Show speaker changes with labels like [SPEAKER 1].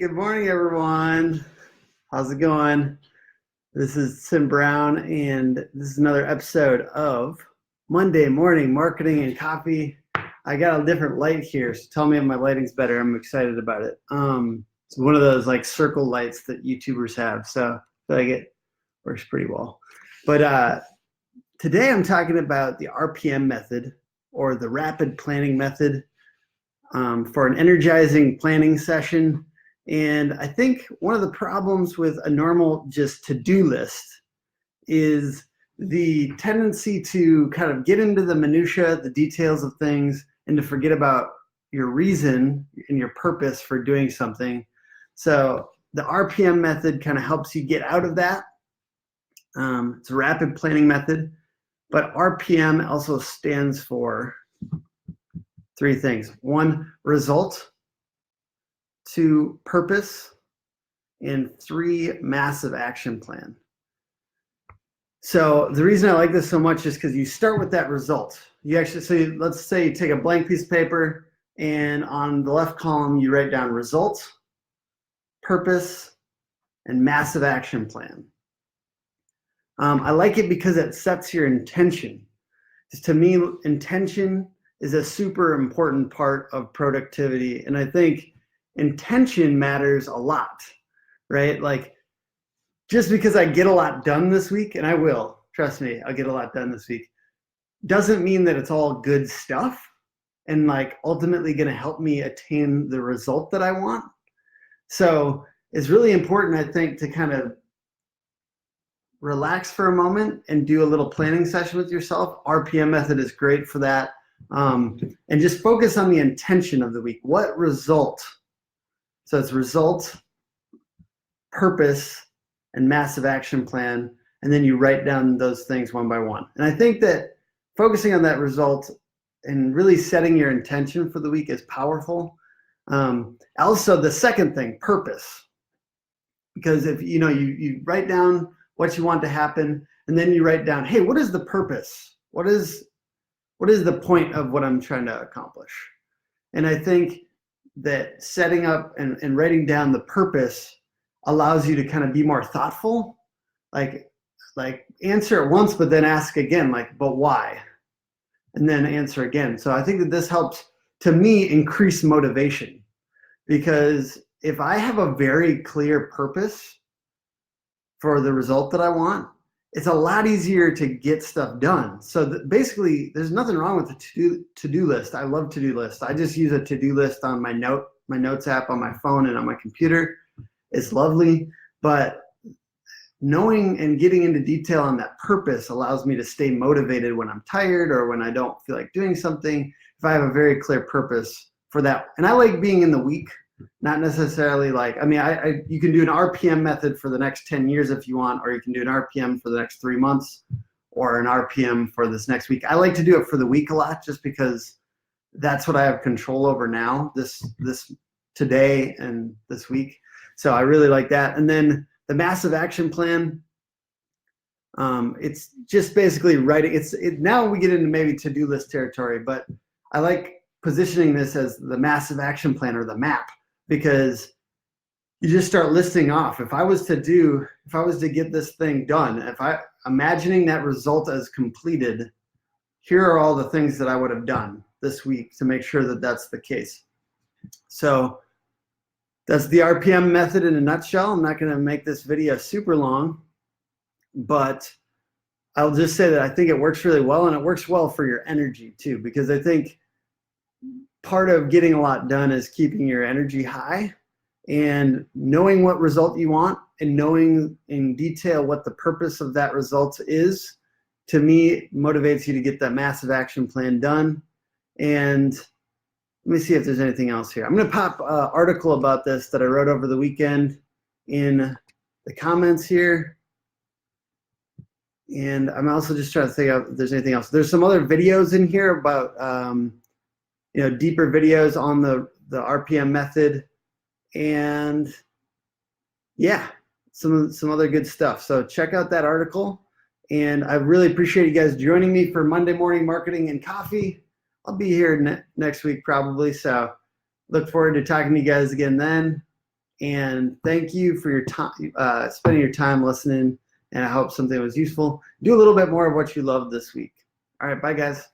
[SPEAKER 1] Good morning, everyone. How's it going? This is Tim Brown, and this is another episode of Monday Morning Marketing and Coffee. I got a different light here, so tell me if my lighting's better. I'm excited about it. It's one of those like circle lights that YouTubers have, so I feel like it works pretty well. But today I'm talking about the RPM method, or the rapid planning method, for an energizing planning session. And I think one of the problems with a normal just to-do list is the tendency to kind of get into the minutia, the details of things, and to forget about your reason and your purpose for doing something. So the RPM method kind of helps you get out of that. It's a rapid planning method, but RPM also stands for three things. One, result. Two, purpose. And three, massive action plan. So the reason I like this so much is because you start with that result. You actually, so let's say you take a blank piece of paper, and on the left column you write down result, purpose, and massive action plan. I like it because it sets your intention. To me, intention is a super important part of productivity, and I think intention matters a lot, right? Like, just because I get a lot done this week, and I will, trust me, I'll get a lot done this week, doesn't mean that it's all good stuff and like ultimately going to help me attain the result that I want. So it's really important, I think, to kind of relax for a moment and do a little planning session with yourself. RPM method is great for that. And just focus on the intention of the week. What result? So it's result, purpose, and massive action plan, and then you write down those things one by one. And I think that focusing on that result and really setting your intention for the week is powerful. Also, the second thing, purpose, because if you write down what you want to happen, and then you write down, hey, what is the purpose? What is the point of what I'm trying to accomplish? And I think that setting up and writing down the purpose allows you to kind of be more thoughtful, like answer it once, but then ask again, like, but why? And then answer again. So I think that this helps, to me, increase motivation, because if I have a very clear purpose for the result that I want, it's a lot easier to get stuff done. So basically, there's nothing wrong with the to-do list. I love to-do lists. I just use a to-do list on my notes app on my phone and on my computer. It's lovely, but knowing and getting into detail on that purpose allows me to stay motivated when I'm tired or when I don't feel like doing something, if I have a very clear purpose for that. And I like being in the week. Not necessarily like, I mean, you can do an RPM method for the next 10 years if you want, or you can do an RPM for the next 3 months, or an RPM for this next week. I like to do it for the week a lot, just because that's what I have control over now, this today and this week. So I really like that. And then the massive action plan, it's just basically writing. Now we get into maybe to-do list territory, but I like positioning this as the massive action plan, or the map, because you just start listing off. If I was to get this thing done, imagining that result as completed, here are all the things that I would have done this week to make sure that that's the case. So that's the RPM method in a nutshell. I'm not going to make this video super long, but I'll just say that I think it works really well, and it works well for your energy too, because I think part of getting a lot done is keeping your energy high, and knowing what result you want and knowing in detail what the purpose of that result is, to me, motivates you to get that massive action plan done. And let me see if there's anything else here. I'm going to pop an article about this that I wrote over the weekend in the comments here. And I'm also just trying to think of if there's anything else. There's some other videos in here about deeper videos on the RPM method, and yeah, some other good stuff. So check out that article, and I really appreciate you guys joining me for Monday Morning Marketing and Coffee. I'll be here next week probably, so look forward to talking to you guys again then, And thank you for your time, spending your time listening. And I hope something was useful. Do a little bit more of what you loved this week. All right, bye, guys.